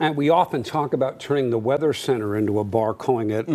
And we often talk about turning the Weather Center into a bar, calling it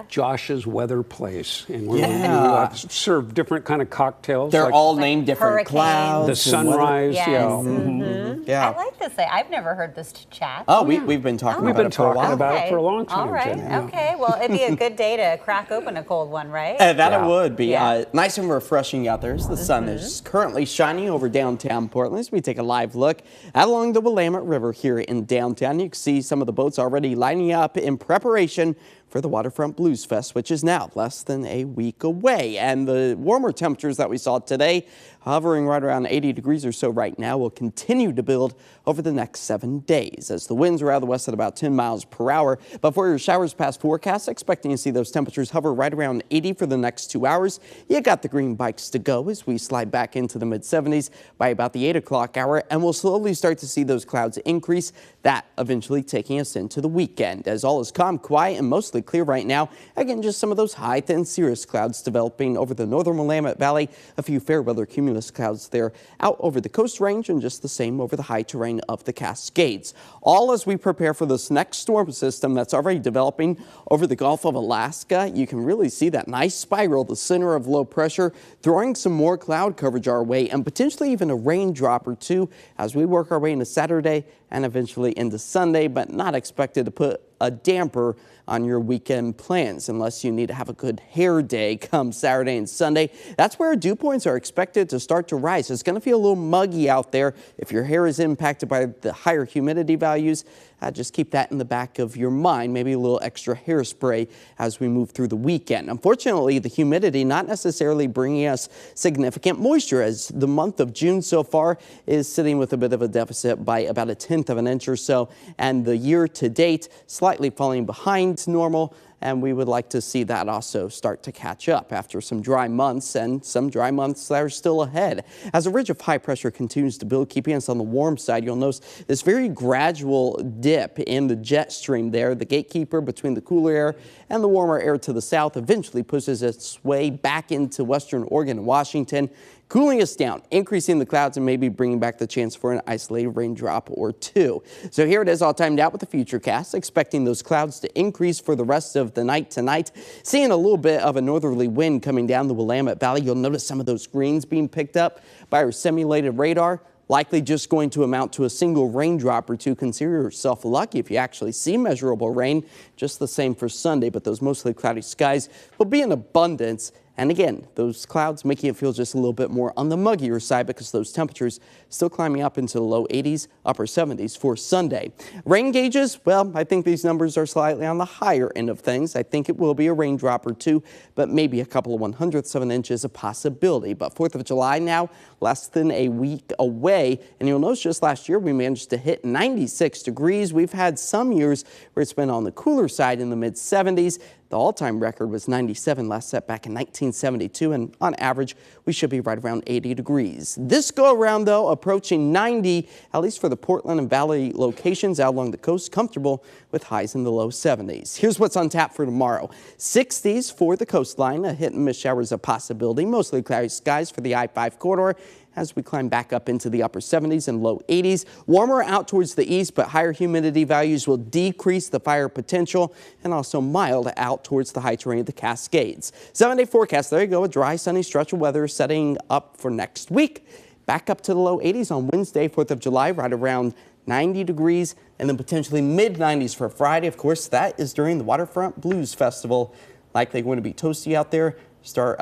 Josh's Weather Place. And we're going to serve different kind of cocktails. They're like all named different clouds. The sunrise. I like this thing. I've never heard this chat. Oh, we've been talking about it for a while. about it for a long time. All right. Okay. Well, it'd be a good day to crack open a cold one, right? It would be nice and refreshing out there as the sun is currently shining over downtown Portland. As we take a live look along the Willamette River here in downtown. You can see some of the boats already lining up in preparation for the Waterfront Blues Fest, which is now less than a week away. And the warmer temperatures that we saw today, hovering right around 80 degrees or so right now, will continue to build over the next 7 days as the winds are out of the west at about 10 miles per hour. But for your showers past forecast, expecting to see those temperatures hover right around 80 for the next 2 hours. You got the green bikes to go as we slide back into the mid-70s by about the 8 o'clock hour, and we'll slowly start to see those clouds increase, that eventually taking us into the weekend as all is calm, quiet, and mostly clear right now. Again, just some of those high, thin cirrus clouds developing over the northern Willamette Valley. A few fair weather cumulus clouds there out over the Coast Range, and just the same over the high terrain of the Cascades. All as we prepare for this next storm system that's already developing over the Gulf of Alaska. You can really see that nice spiral, the center of low pressure, throwing some more cloud coverage our way and potentially even a raindrop or two as we work our way into Saturday and eventually into Sunday, but not expected to put a damper on your weekend plans unless you need to have a good hair day come Saturday and Sunday. That's where dew points are expected to start to rise. It's going to feel a little muggy out there if your hair is impacted by the higher humidity values. Just keep that in the back of your mind, maybe a little extra hairspray as we move through the weekend. Unfortunately, the humidity not necessarily bringing us significant moisture, as the month of June so far is sitting with a bit of a deficit by about 1/10 of an inch or so, and the year to date slightly falling behind normal. And we would like to see that also start to catch up after some dry months, and some dry months that are still ahead. As a ridge of high pressure continues to build, keeping us on the warm side, you'll notice this very gradual dip in the jet stream there. The gatekeeper between the cooler air and the warmer air to the south eventually pushes its way back into western Oregon and Washington, cooling us down, increasing the clouds, and maybe bringing back the chance for an isolated raindrop or two. So here it is all timed out with the Futurecast, expecting those clouds to increase for the rest of the night tonight. Seeing a little bit of a northerly wind coming down the Willamette Valley. You'll notice some of those greens being picked up by our simulated radar. Likely just going to amount to a single raindrop or two. Consider yourself lucky if you actually see measurable rain. Just the same for Sunday, but those mostly cloudy skies will be in abundance. And again, those clouds making it feel just a little bit more on the muggier side because those temperatures still climbing up into the low 80s, upper 70s for Sunday. Rain gauges, well, I think these numbers are slightly on the higher end of things. I think it will be a raindrop or two, but maybe a couple of 1/100ths of an inch is a possibility. But 4th of July now, less than a week away. And you'll notice just last year we managed to hit 96 degrees. We've had some years where it's been on the cooler side in the mid-70s. The all-time record was 97, last set back in 1972, and on average, we should be right around 80 degrees. This go-around, though, approaching 90, at least for the Portland and Valley locations out along the coast, comfortable with highs in the low 70s. Here's what's on tap for tomorrow. 60s for the coastline, a hit and miss showers a possibility, mostly cloudy skies for the I-5 corridor, as we climb back up into the upper 70s and low 80s. Warmer out towards the east, but higher humidity values will decrease the fire potential, and also mild out towards the high terrain of the Cascades. 7-day forecast, there you go, a dry, sunny stretch of weather setting up for next week. Back up to the low 80s on Wednesday, 4th of July, right around 90 degrees, and then potentially mid-90s for Friday. Of course, that is during the Waterfront Blues Festival. Likely going to be toasty out there. Start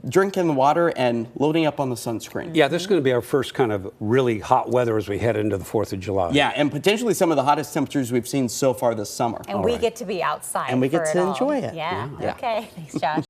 drinking the water and loading up on the sunscreen. Yeah, this is going to be our first kind of really hot weather as we head into the 4th of July. Yeah, and potentially some of the hottest temperatures we've seen so far this summer. And we get to be outside. And we get to enjoy it. Yeah. Okay. Thanks, Josh.